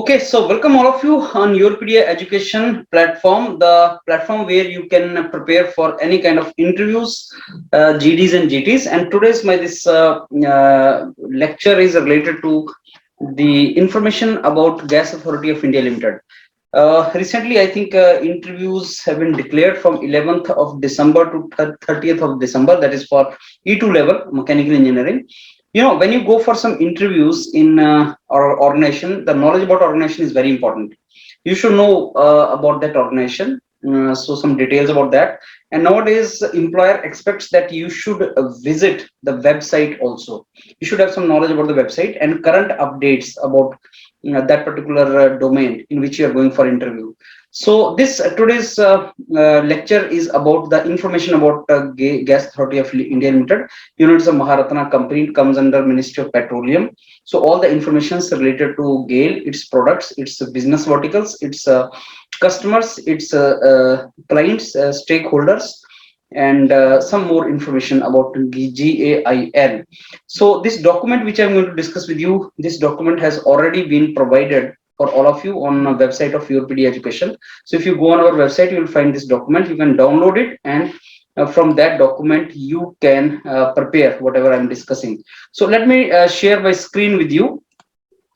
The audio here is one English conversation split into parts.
Okay, so welcome all of you on YourPedia education platform, the platform where you can prepare for any kind of interviews, GDs and GTs. And today's my this lecture is related to the information about Gas Authority of India Limited. Recently, I think interviews have been declared from 11th of December to 30th of December. That is for E2 level mechanical engineering. When you go for some interviews in our organization, the knowledge about organization is very important. You should know about that organization. So some details about that. And nowadays, employer expects that you should visit the website also. You should have some knowledge about the website and current updates about that particular domain in which you are going for interview. So this today's lecture is about the information about Gas Authority of India Limited. It's a Maharatana company. It comes under Ministry of Petroleum. So all the information is related to GAIL, its products, its business verticals, its customers, its clients, stakeholders, and some more information about GAIL. So this document which I'm going to discuss with you, this document has already been provided for all of you on the website of YourPedia Education. So if you go on our website, you will find this document. You can download it, and from that document you can prepare whatever I'm discussing. So let me share my screen with you.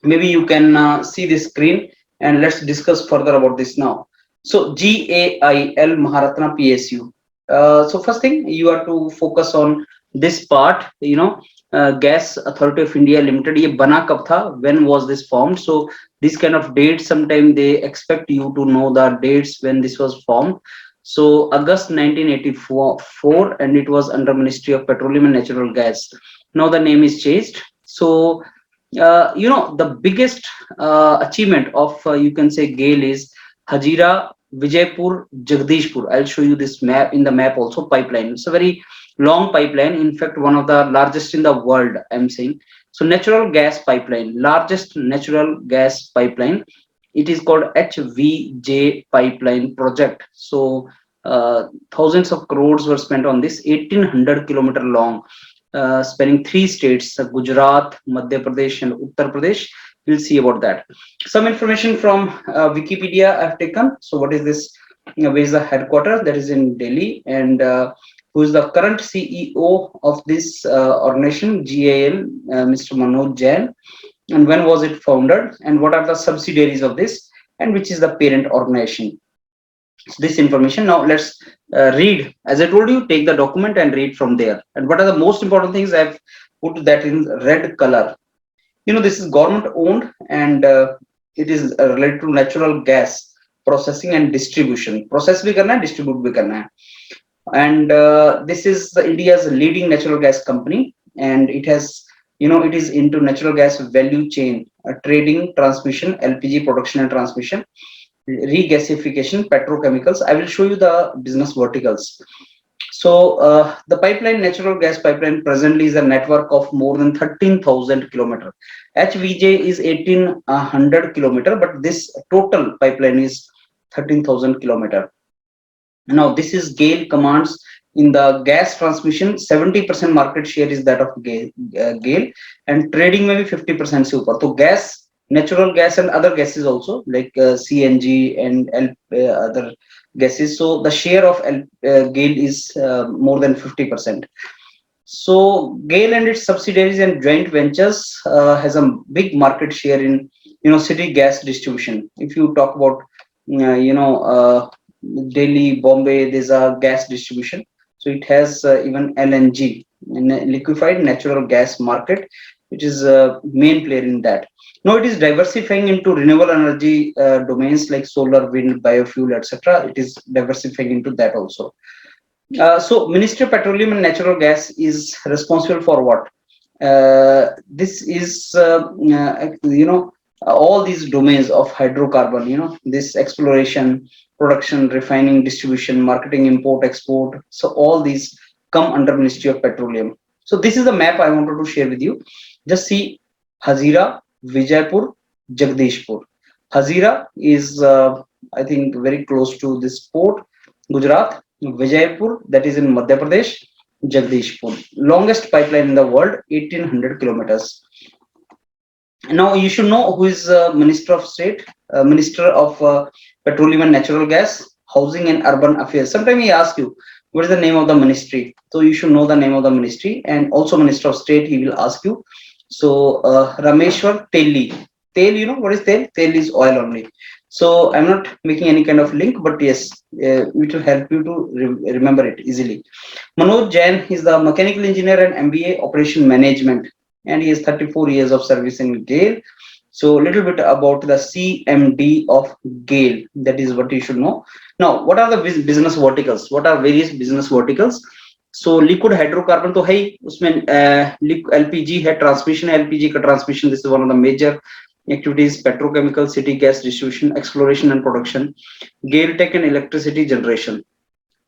Maybe you can see this screen, and let's discuss further about this now. So GAIL Maharatana PSU. So first thing, you have to focus on this part. Gas Authority of India Limited. ये बना कब था? When was this formed? So this kind of dates, sometimes they expect you to know the dates when this was formed. So August 1984, and it was under Ministry of Petroleum and Natural Gas. Now the name is changed. So the biggest achievement of you can say GAIL is Hazira, Vijaypur, Jagdishpur. I'll show you this map in the map also. Pipeline. It's a very long pipeline. In fact, one of the largest in the world, I'm saying. So natural gas pipeline, largest natural gas pipeline. It is called HVJ pipeline project. So thousands of crores were spent on this. 1800-kilometer long, spanning 3 states: Gujarat, Madhya Pradesh, and Uttar Pradesh. We'll see about that. Some information from Wikipedia I've taken. So what is this? Where is the headquarters? That is in Delhi. And who is the current CEO of this organization, GAL, Mr. Manoj Jain, and when was it founded, and what are the subsidiaries of this, and which is the parent organization. So this information. Now let's read. As I told you, take the document and read from there. And what are the most important things? I've put that in red color. This is government owned, and it is related to natural gas processing and distribution. Process bhi karna hai, distribute bhi karna hai. And this is India's leading natural gas company, and it has it is into natural gas value chain, trading, transmission, LPG production and transmission, re-gasification, petrochemicals. I will show you the business verticals. So the pipeline, natural gas pipeline, presently is a network of more than 13,000 kilometers. HVJ is 1800 kilometers, but this total pipeline is 13,000 kilometers. Now this is GAIL commands in the gas transmission. 70% market share is that of GAIL, and trading maybe 50% super. So gas, natural gas, and other gases also like CNG and other gases. So the share of GAIL is more than 50%. So GAIL and its subsidiaries and joint ventures has a big market share in city gas distribution. If you talk about Delhi, Bombay, there's a gas distribution. So it has even LNG, liquefied natural gas market, which is a main player in that. Now it is diversifying into renewable energy domains like solar, wind, biofuel, etc. It is diversifying into that also. So Ministry of Petroleum and Natural Gas is responsible for what? This is all these domains of hydrocarbon, this exploration, production, refining, distribution, marketing, import, export. So all these come under Ministry of Petroleum. So this is the map I wanted to share with you. Just see Hazira, Vijaypur, Jagdishpur. Hazira is, I think, very close to this port, Gujarat. Vijaypur, that is in Madhya Pradesh. Jagdishpur, longest pipeline in the world, 1800 kilometers. Now you should know who is Minister of State, Minister of Petroleum and Natural Gas, Housing and Urban Affairs. Sometimes he ask you what is the name of the ministry, so you should know the name of the ministry, and also Minister of State he will ask you. So Rameshwar Teli. Tel, you know what is tel? Tel is oil only. So I'm not making any kind of link, but yes, it will help you to remember it easily. Manoj Jain is the mechanical engineer and MBA operation management, and he has 34 years of service in Gail. So a little bit about the CMD of Gail. That is what you should know. Now, what are the business verticals? What are various business verticals? So liquid hydrocarbon तो है ही उसमें LPG है transmission है LPG का transmission this is one of the major activities petrochemical city gas distribution exploration and production Gail Tech and electricity generation.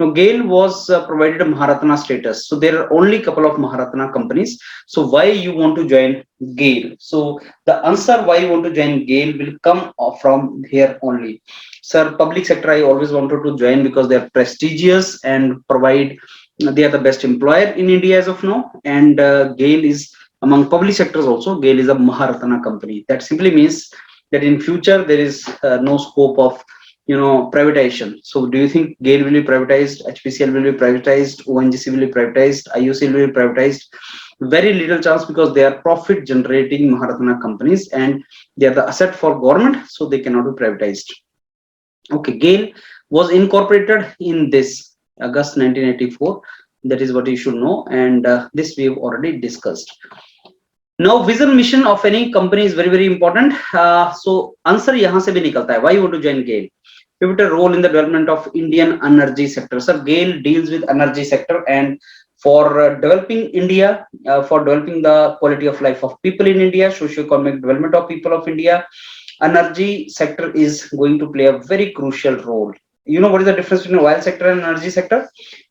Now, Gail was provided a Maharatana status. So there are only a couple of Maharatana companies. So why you want to join Gail? So the answer why you want to join Gail will come from here only. Sir, public sector I always wanted to join because they are prestigious and provide. They are the best employer in India as of now. And Gail is among public sectors also. Gail is a Maharatana company. That simply means that in future there is no scope of privatization. So do you think Gail will be privatized, HPCL will be privatized, ONGC will be privatized, IOC will be privatized? Very little chance, because they are profit generating Maharatana companies and they are the asset for government, so they cannot be privatized. Okay, Gail was incorporated in this August 1984. That is what you should know, and this we have already discussed. Now, vision mission of any company is very very important. So answer यहाँ से भी निकलता है. Why you want to join Gail? Pivotal role in the development of Indian energy sector. Sir, Gail deals with energy sector, and for developing India, for developing the quality of life of people in India, socio-economic development of people of India, energy sector is going to play a very crucial role. You know what is the difference between oil sector and energy sector?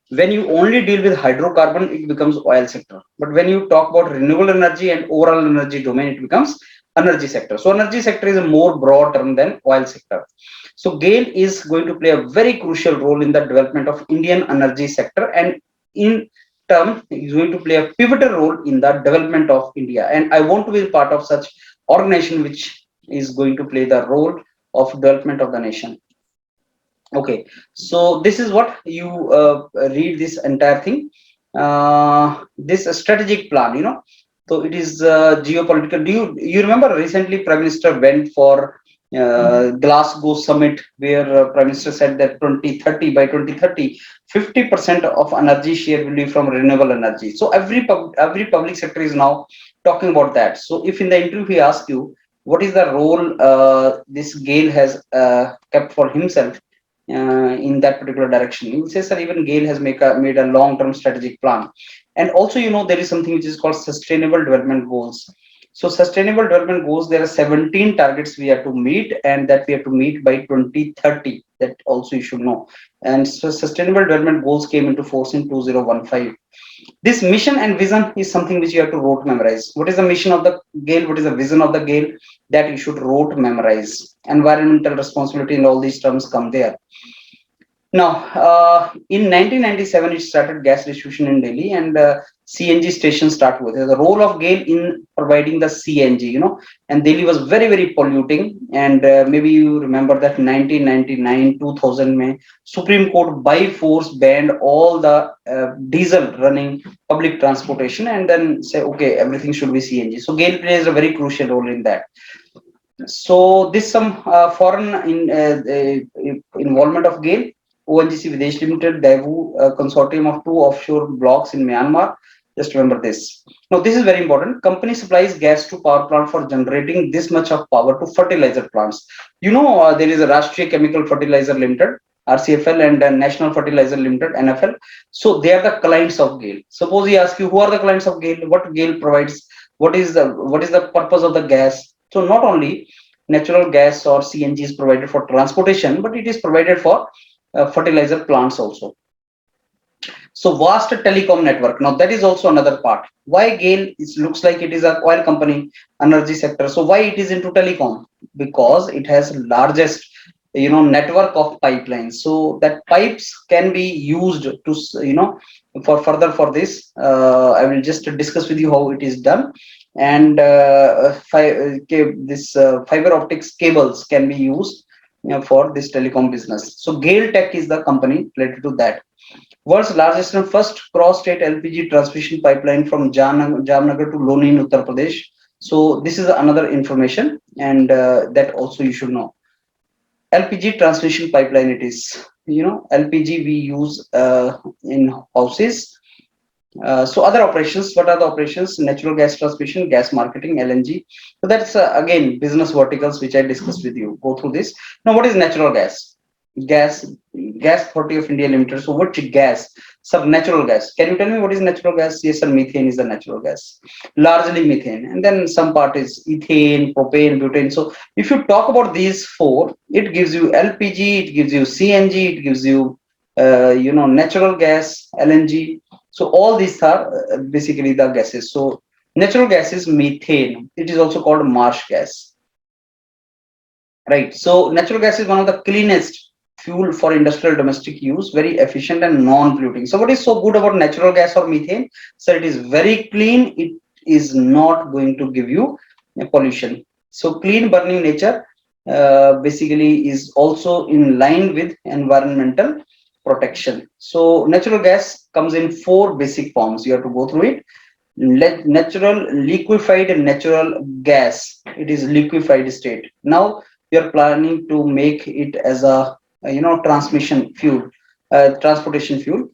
When you only deal with hydrocarbon, it becomes oil sector. But when you talk about renewable energy and overall energy domain, it becomes energy sector. So energy sector is a more broad term than oil sector. So Gail is going to play a very crucial role in the development of Indian energy sector, and in term is going to play a pivotal role in the development of India. And I want to be part of such organization which is going to play the role of development of the nation. Okay, so this is what you read this entire thing. This strategic plan, so it is geopolitical. Do you remember recently Prime Minister went for Glasgow summit, where Prime Minister said that 2030 by 2030 50% of energy share will be from renewable energy. So every public sector is now talking about that. So if in the interview he asks you what is the role this Gail has kept for himself in that particular direction, you will say, sir, even Gail has made a long-term strategic plan. And also, there is something which is called sustainable development goals. So sustainable development goals, there are 17 targets we have to meet, and that we have to meet by 2030. That also you should know. And so sustainable development goals came into force in 2015. This mission and vision is something which you have to rote memorize. What is the mission of the Gail? What is the vision of the Gail? That you should rote memorize. Environmental responsibility and all these terms come there. Now, in 1997, it started gas distribution in Delhi, and CNG stations started with it. The role of Gail in providing the CNG, and Delhi was very, very polluting. And maybe you remember that 1999, 2000, May, Supreme Court by force banned all the diesel running public transportation, and then say, okay, everything should be CNG. So Gail plays a very crucial role in that. So this some foreign involvement of Gail. ONGC Videsh Limited, Daewoo consortium of 2 offshore blocks in Myanmar. Just remember this. Now, this is very important. Company supplies gas to power plant for generating this much of power to fertilizer plants. There is a Rashtriya Chemical Fertilizer Limited, RCFL, and National Fertilizer Limited, NFL. So they are the clients of Gail. Suppose he asks you, who are the clients of Gail? What Gail provides? What is the purpose of the gas? So not only natural gas or CNG is provided for transportation, but it is provided for fertilizer plants also. So vast telecom network. Now that is also another part. Why Gail? It looks like it is an oil company, energy sector. So why it is into telecom? Because it has largest network of pipelines. So that pipes can be used to for further for this. I will just discuss with you how it is done. and this fiber optics cables can be used for this telecom business. So Gail Tech is the company related to that. World's largest and first cross-state LPG transmission pipeline from Jamnagar to Loni in Uttar Pradesh. So this is another information, and that also you should know. LPG transmission pipeline, it is, LPG we use in houses. So other operations, what are the operations? Natural gas transmission, gas marketing, LNG. So that's again business verticals which I discussed with you. Go through this. Now, what is natural gas? Gas, Gas Authority of India Limited. So what gas? Sir, natural gas. Can you tell me what is natural gas? Yes, sir, methane is the natural gas. Largely methane, and then some part is ethane, propane, butane. So if you talk about these four, it gives you LPG, it gives you CNG, it gives you natural gas, LNG. So all these are basically the gases. So natural gas is methane. It is also called marsh gas, right? So natural gas is one of the cleanest fuel for industrial domestic use, very efficient and non-polluting. So what is so good about natural gas or methane? So it is very clean. It is not going to give you pollution. So clean burning nature basically is also in line with environmental protection. So natural gas comes in four basic forms. You have to go through it. Natural liquefied natural gas. It is liquefied state. Now we are planning to make it as a transmission fuel, transportation fuel.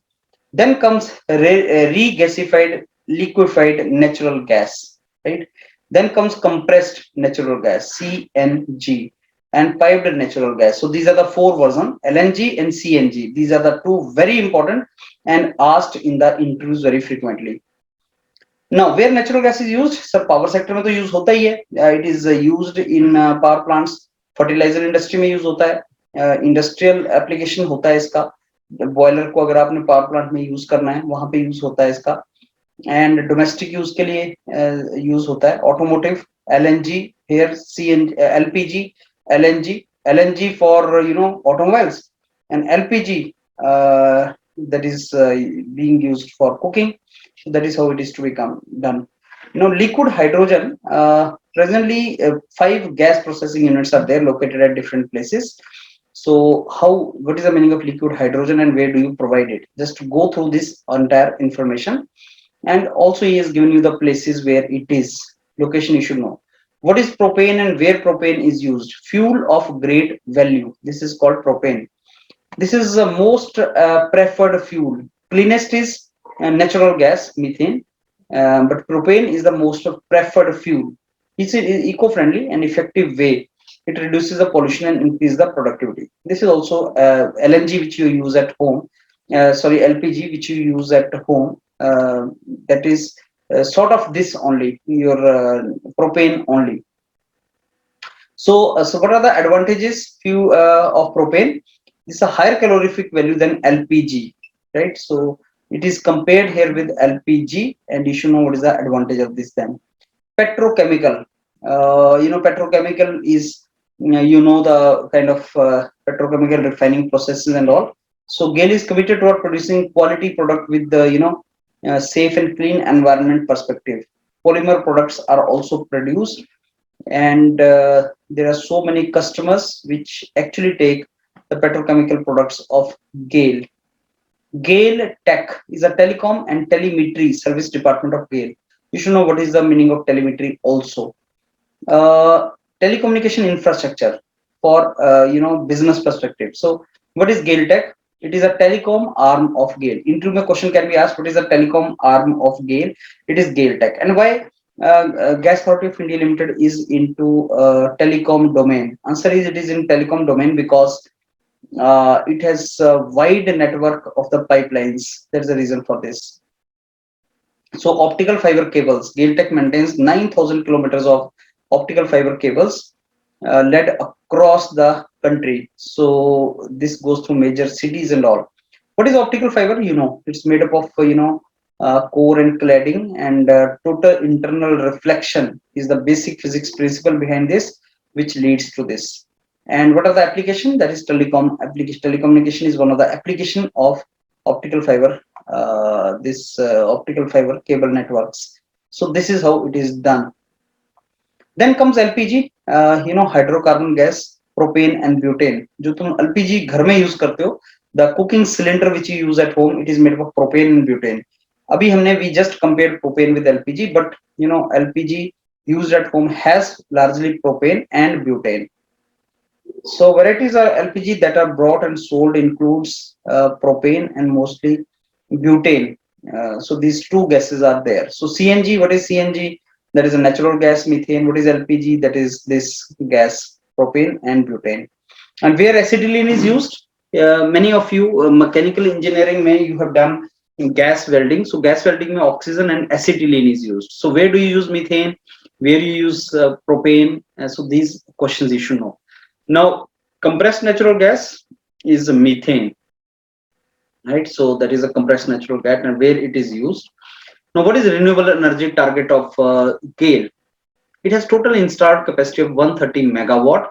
Then comes re-gasified liquefied natural gas, right? Then comes compressed natural gas, CNG, and piped natural gas. So these are the four versions, LNG and CNG. These are the two very important and asked in the interviews very frequently. Now, where natural gas is used? Sir, power sector में तो use होता ही है. It is used in power plants, fertilizer industry में use होता है, industrial application होता है इसका. बॉयलर को अगर आपने पावर प्लांट में यूज करना है वहां पे यूज होता है इसका. एंड डोमेस्टिक यूज के लिए यूज होता है. Automotive, LNG, here CNG, LPG, LNG for automobiles, and LPG that is being used for cooking. So that is how it is to become done. Liquid hydrogen. Presently, 5 gas processing units are there located at different places. So what is the meaning of liquid hydrogen and where do you provide it? Just go through this entire information. And also he has given you the places where it is. Location you should know. What is propane and where propane is used? Fuel of great value. This is called propane. This is the most preferred fuel. Cleanest is natural gas, methane. But propane is the most preferred fuel. It's an eco-friendly and effective way. It reduces the pollution and increases the productivity. This is also LNG which you use at home. LPG which you use at home. That is sort of this only, your propane only. So what are the advantages of propane? It's a higher calorific value than LPG, right? So it is compared here with LPG, and you should know what is the advantage of this then. Petrochemical. Petrochemical is the kind of petrochemical refining processes and all. So GAIL is committed toward producing quality product with the safe and clean environment perspective. Polymer products are also produced, and there are so many customers which actually take the petrochemical products of GAIL. GAIL Tech is a telecom and telemetry service department of GAIL. You should know what is the meaning of telemetry also. Telecommunication infrastructure for business perspective. So what is GAIL Tech? It is a telecom arm of GAIL. Interview question can be asked, what is a telecom arm of GAIL? It is GAIL Tech. And why Gas Authority of India Limited is into telecom domain? Answer is it is in telecom domain because it has a wide network of the pipelines. That's the reason for this. So optical fiber cables. GAIL Tech maintains 9,000 kilometers of optical fiber cables led across the country. So this goes through major cities and all. What is optical fiber? It's made up of core and cladding, and total internal reflection is the basic physics principle behind this, which leads to this. And what are the application? That is telecom application. Telecommunication is one of the application of optical fiber. Optical fiber cable networks. So this is how it is done. Then comes LPG, hydrocarbon gas, propane and butane. जो तुम LPG घर में use करते हो, the cooking cylinder which you use at home, it is made of propane and butane. अभी हमने we just compared propane with LPG, but LPG used at home has largely propane and butane. So varieties of LPG that are brought and sold includes propane and mostly butane. So these two gases are there. So CNG, what is CNG? That is a natural gas. Methane, what is LPG? That is this gas, propane and butane. And where acetylene is used, many of you mechanical engineering may you have done gas welding. So gas welding में oxygen and acetylene is used. So where do you use methane? Where you use propane? So these questions you should know. Now, compressed natural gas is methane, right? So that is a compressed natural gas and where it is used. Now, what is the renewable energy target of Gail? It has total installed capacity of 130 megawatt,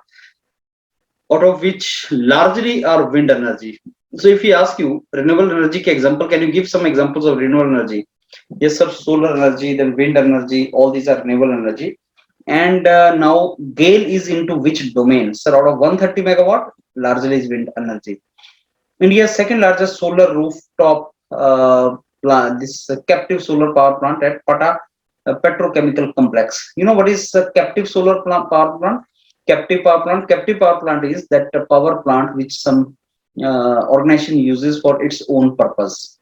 out of which largely are wind energy. So if we ask you renewable energy ke example, can you give some examples of renewable energy? Yes, sir, solar energy, then wind energy, all these are renewable energy. And now Gail is into which domain? Sir, out of 130 megawatt, largely is wind energy. India's second largest solar rooftop plant, this captive solar power plant at Pata petrochemical complex. You know what is captive solar power plant? Captive power plant. Captive power plant is that power plant which some organization uses for its own purpose,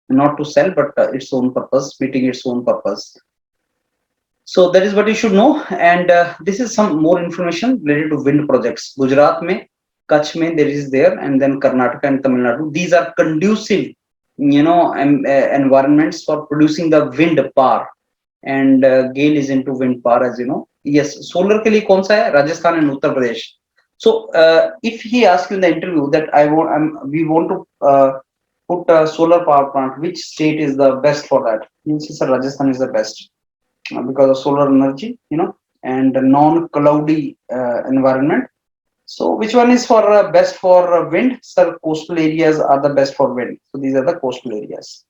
not to sell, but its own purpose, meeting its own purpose. So that is what you should know. And this is some more information related to wind projects. Gujarat mein, Kutch mein there is there, and then Karnataka and Tamil Nadu. These are conducive, environments for producing the wind power. And Gail is into wind power, as you know. Yes, solar ke liye kaun sa hai? Rajasthan and Uttar Pradesh. So if he asks you in the interview that we want to put a solar power plant, which state is the best for that? Means Rajasthan is the best. Because of solar energy, and non-cloudy environment. So which one is for best for wind? Sir, coastal areas are the best for wind. So these are the coastal areas.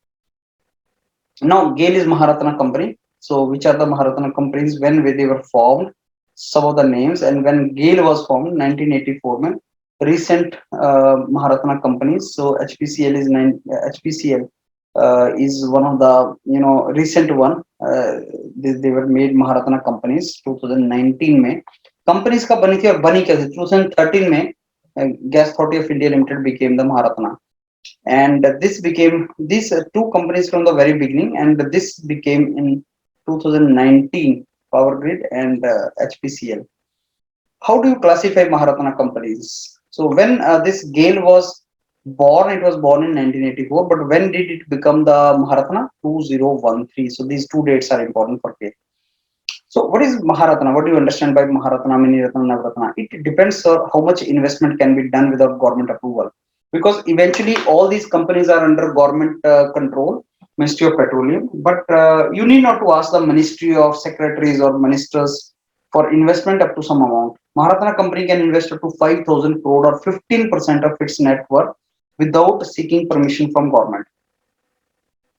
Now Gail is Maharatana company. So which are the Maharatana companies, when they were formed? Some of the names. And when Gail was formed, 1984 mein, recent Maharatana companies. So HPCL is one of the recent one. They were made Maharatana companies 2019 में. Companies का बनी थी और बनी क्या थी? 2013 में Gas Authority of India Limited became the Maharatana, and this became these two companies from the very beginning, and this became in 2019 Power Grid and HPCL. How do you classify Maharatana companies? So when this Gail was born, it was born in 1984, but when did it become the Maharatana? 2013. So these two dates are important for Gail. So what is Maharatana? What do you understand by Maharatana, Mini Ratana, Navaratana? It depends on how much investment can be done without government approval. Because eventually all these companies are under government control, Ministry of Petroleum. But you need not to ask the Ministry of Secretaries or Ministers for investment up to some amount. Maharatana company can invest up to 5,000 crore or 15% of its net worth without seeking permission from government.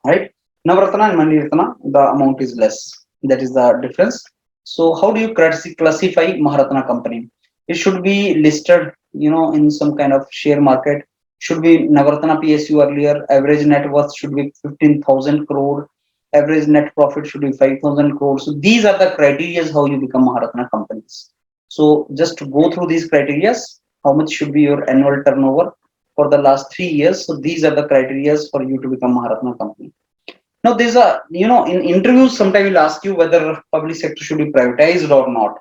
Right? Navaratana and Maniratana, the amount is less. That is the difference. So how do you classify Maharatana company? It should be listed, in some kind of share market. Should be Navaratana PSU earlier. Average net worth should be 15,000 crore. Average net profit should be 5,000 crore. So these are the criteria how you become Maharatana companies. So just to go through these criteria, how much should be your annual turnover for the last 3 years. So these are the criteria for you to become Maharatana company. Now, there's in interviews, sometimes we'll ask you whether public sector should be privatized or not.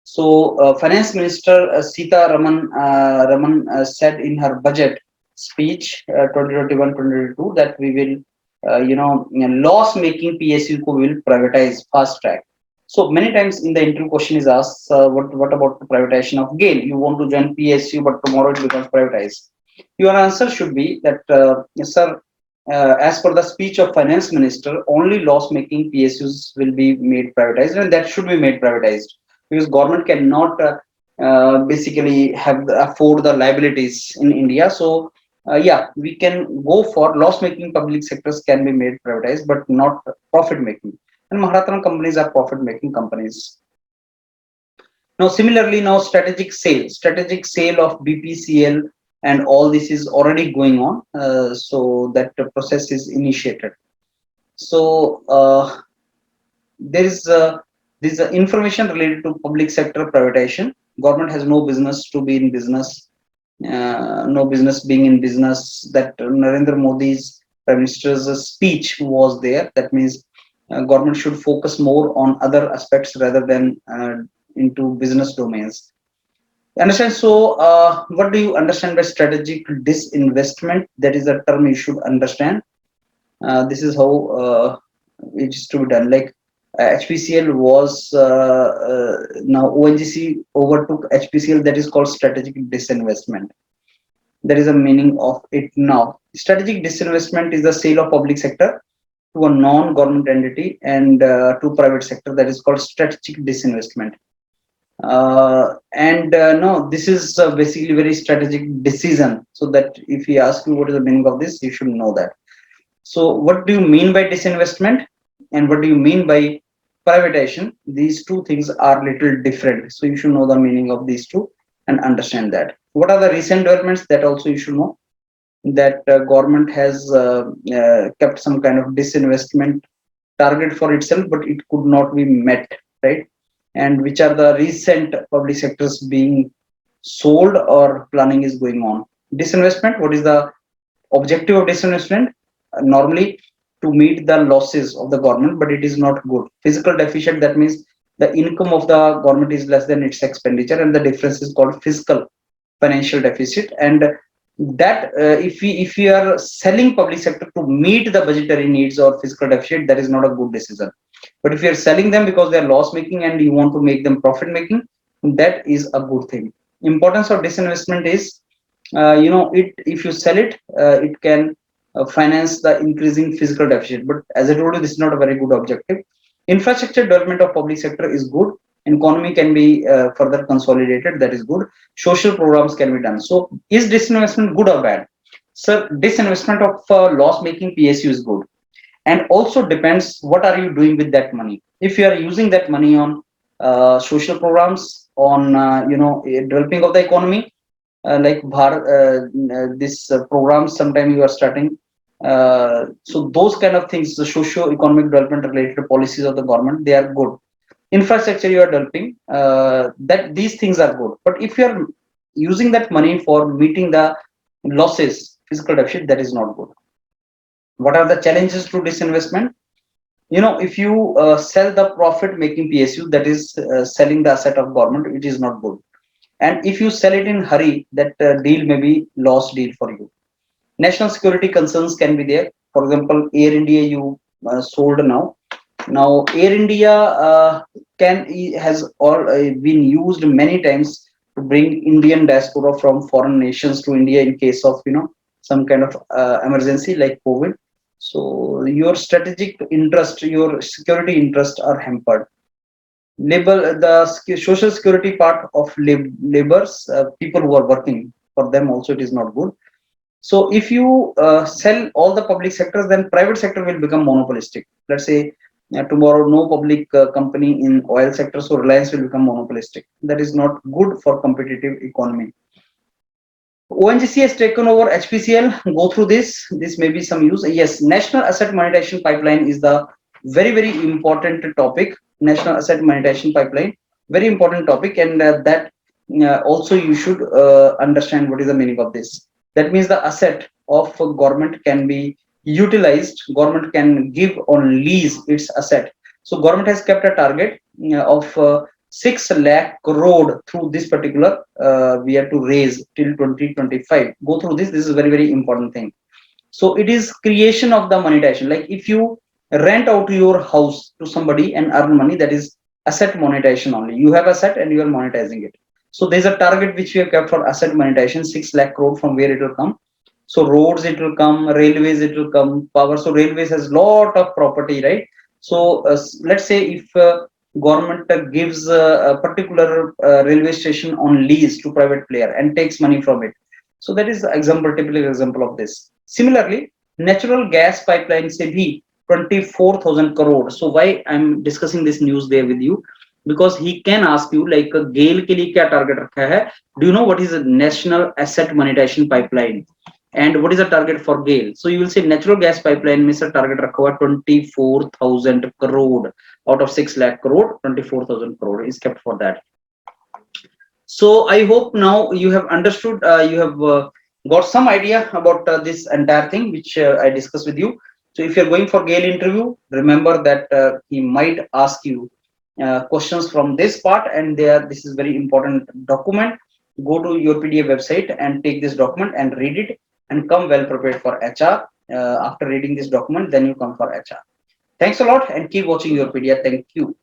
So, Finance Minister Sita Raman said in her budget speech 2021-2022 that we will, loss-making PSU ko will privatize fast track. So many times in the interview question is asked, what about the privatization of Gail? You want to join PSU, but tomorrow it becomes privatized. Your answer should be that, yes, sir. As per the speech of finance minister, only loss-making PSUs will be made privatized, and that should be made privatized because government cannot basically afford the liabilities in India. So we can go for loss-making public sectors can be made privatized, but not profit-making. and Maharatana companies are profit-making companies. Now, similarly, now strategic sale of BPCL and all this is already going on. So that the process is initiated. So there is this information related to public sector privatization. Government has no business to be in business, no business being in business. That Narendra Modi's Prime Minister's speech was there. That means government should focus more on other aspects rather than into business domains. Understand? So, what do you understand by strategic disinvestment? That is a term you should understand. This is how it is to be done. Like HPCL was now ONGC overtook HPCL. That is called strategic disinvestment. That is the meaning of it now. Strategic disinvestment is the sale of public sector to a non-government entity and to private sector. That is called strategic disinvestment. No, this is basically very strategic decision. So that if he asks you what is the meaning of this, you should know that. So what do you mean by disinvestment and what do you mean by privatization? These two things are little different. So you should know the meaning of these two and understand that. What are the recent developments? That also you should know, that government has kept some kind of disinvestment target for itself, but it could not be met, right? And which are the recent public sectors being sold or planning is going on. Disinvestment, what is the objective of disinvestment? Normally to meet the losses of the government, but it is not good. Fiscal deficit, that means the income of the government is less than its expenditure, and the difference is called fiscal financial deficit. And that if we are selling public sector to meet the budgetary needs or fiscal deficit, that is not a good decision. But if you are selling them because they are loss making and you want to make them profit making, that is a good thing. Importance of disinvestment is, it if you sell it, it can finance the increasing physical deficit. But as I told you, this is not a very good objective. Infrastructure development of public sector is good. Economy can be further consolidated. That is good. Social programs can be done. So, is disinvestment good or bad? Sir, disinvestment of loss-making PSU is good, and also depends what are you doing with that money. If you are using that money on social programs, on developing of the economy, like this program sometime you are starting, so those kind of things, the socio-economic development related policies of the government, they are good. Infrastructure you are developing, that these things are good. But if you are using that money for meeting the losses, fiscal deficit, that is not good. What are the challenges to disinvestment? If you sell the profit making PSU, that is selling the asset of government, it is not good. And if you sell it in hurry, that deal may be lost deal for you. National security concerns can be there. For example, Air India you sold now. Now Air India has all been used many times to bring Indian diaspora from foreign nations to India in case of some kind of emergency like COVID. So your strategic interest, your security interest are hampered. The social security part of laborers, people who are working, for them also it is not good. So if you sell all the public sectors, then private sector will become monopolistic. Let's say tomorrow no public company in oil sector, so Reliance will become monopolistic. That is not good for competitive economy. ONGC has taken over HPCL. Go through this. This may be some use. Yes, National Asset Monetization Pipeline is the very, very important topic. National Asset Monetization Pipeline, very important topic, and that also you should understand what is the meaning of this. That means the asset of government can be utilized. Government can give on lease its asset. So government has kept a target of 6 lakh crore through this particular we have to raise till 2025. Go through this. This is a very, very important thing. So it is creation of the monetization. Like if you rent out your house to somebody and earn money, that is asset monetization only. You have asset and you are monetizing it. So there's a target which we have kept for asset monetization, 6 lakh crore. From where it will come? So roads it will come, railways it will come, power. So railways has lot of property, right? So let's say if government gives a particular railway station on lease to private player and takes money from it. So that is example, typical example of this. Similarly, natural gas pipeline se bhi 24,000 crore. So why I'm discussing this news there with you? Because he can ask you like Gail के लिए क्या target रखा है? Do you know what is a national asset monetization pipeline? And what is the target for Gail? So you will say natural gas pipeline में sir target रखा हुआ 24,000 crore out of 6 lakh crore. 24,000 crore is kept for that. So I hope now you have understood, you have got some idea about this entire thing which I discussed with you. So if you're going for Gail interview, remember that he might ask you questions from this part, and this is very important document. Go to YourPedia website and take this document and read it and come well prepared for HR. After reading this document, then you come for HR. Thanks a lot and keep watching YourPedia. Thank you.